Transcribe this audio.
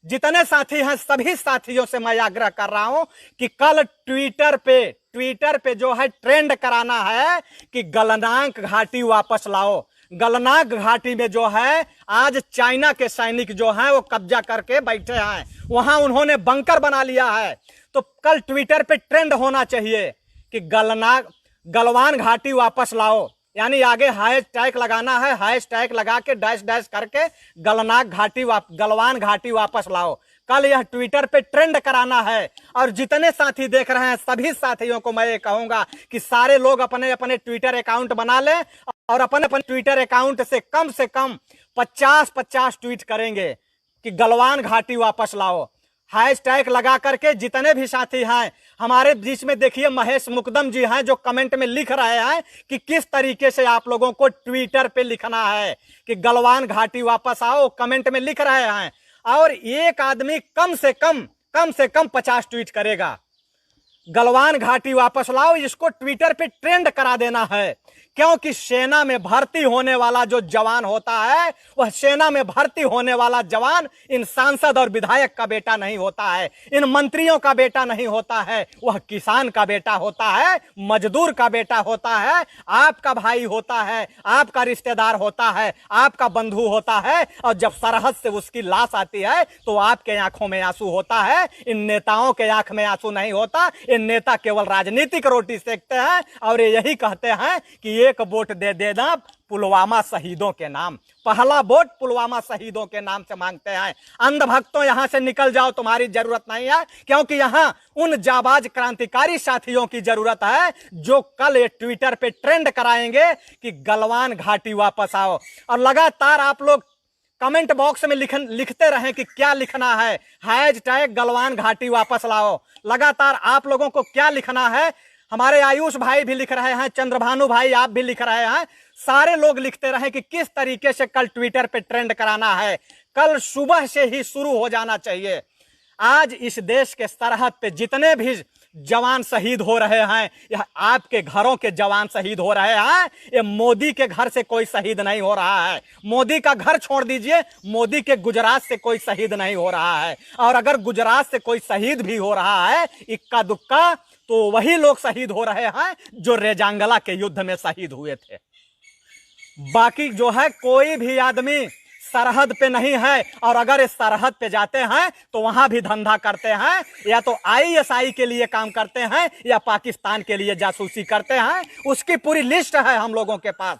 जितने साथी हैं सभी साथियों से मैं आग्रह कर रहा हूं कि कल ट्विटर पे जो है ट्रेंड कराना है कि गलनाक घाटी वापस लाओ। गलनाक घाटी में जो है आज चाइना के सैनिक जो हैं वो कब्जा करके बैठे हैं, वहां उन्होंने बंकर बना लिया है। तो कल ट्विटर पे ट्रेंड होना चाहिए कि गलवान घाटी वापस लाओ, यानी आगे हैशटैग लगाना है, हैशटैग लगा के डैश डैश करके गलवान घाटी वापस लाओ। कल यह ट्विटर पे ट्रेंड कराना है। और जितने साथी देख रहे हैं सभी साथियों को मैं ये कहूंगा कि सारे लोग अपने अपने ट्विटर अकाउंट बना लें और अपने अपने ट्विटर अकाउंट से कम 50-50 ट्वीट करेंगे कि गलवान घाटी वापस लाओ। हैशटैग लगा करके जितने भी साथी हैं हमारे बीच में, देखिए महेश मुकदम जी हैं जो कमेंट में लिख रहे हैं कि किस तरीके से आप लोगों को ट्विटर पे लिखना है कि गलवान घाटी वापस आओ, कमेंट में लिख रहे हैं। और एक आदमी कम से कम 50 ट्वीट करेगा, गलवान घाटी वापस लाओ, इसको ट्विटर पे ट्रेंड करा देना है। क्योंकि सेना में भर्ती होने वाला जो जवान होता है वह सेना में भर्ती होने वाला जवान इन सांसद और विधायक का बेटा नहीं होता है, इन मंत्रियों का बेटा नहीं होता है, वह किसान का बेटा होता है, मजदूर का बेटा होता है, आपका भाई होता है, आपका रिश्तेदार होता है, आपका बंधु होता है। और जब सरहद से उसकी लाश आती है तो आपके आंखों में आंसू होता है, इन नेताओं के आंख में आंसू नहीं होता। ये नेता केवल राजनीतिक रोटी सेकते हैं और यही कहते हैं कि एक वोट दे देना पुलवामा शहीदों के नाम, पहला वोट पुलवामा शहीदों के नाम से मांगते हैं। अंधभक्तों यहां से निकल जाओ, तुम्हारी जरूरत नहीं है, क्योंकि यहां उन जाबाज क्रांतिकारी साथियों की जरूरत है जो कल ये ट्विटर पे ट्रेंड कराएंगे कि गलवान घाटी वापस आओ। और लगातार आप लोग कमेंट बॉक्स में लिखते रहें कि क्या लिखना है, हैशटैग गलवान घाटी वापस लाओ। लगातार आप लोगों को क्या लिखना है, हमारे आयुष भाई भी लिख रहे हैं, चंद्रभानु भाई आप भी लिख रहे हैं, सारे लोग लिखते रहे कि किस तरीके से कल ट्विटर पे ट्रेंड कराना है। कल सुबह से ही शुरू हो जाना चाहिए। आज इस देश के सरहद पे जितने भी जवान शहीद हो रहे हैं, यह आपके घरों के जवान शहीद हो रहे हैं, ये मोदी के घर से कोई शहीद नहीं हो रहा है। मोदी का घर छोड़ दीजिए, मोदी के गुजरात से कोई शहीद नहीं हो रहा है। और अगर गुजरात से कोई शहीद भी हो रहा है इक्का दुक्का, तो वही लोग शहीद हो रहे हैं जो रेजांगला के युद्ध में शहीद हुए थे। बाकी जो है कोई भी आदमी सरहद पे नहीं है। और अगर इस सरहद पे जाते हैं तो वहां भी धंधा करते हैं, या तो आईएसआई के लिए काम करते हैं या पाकिस्तान के लिए जासूसी करते हैं। उसकी पूरी लिस्ट है हम लोगों के पास।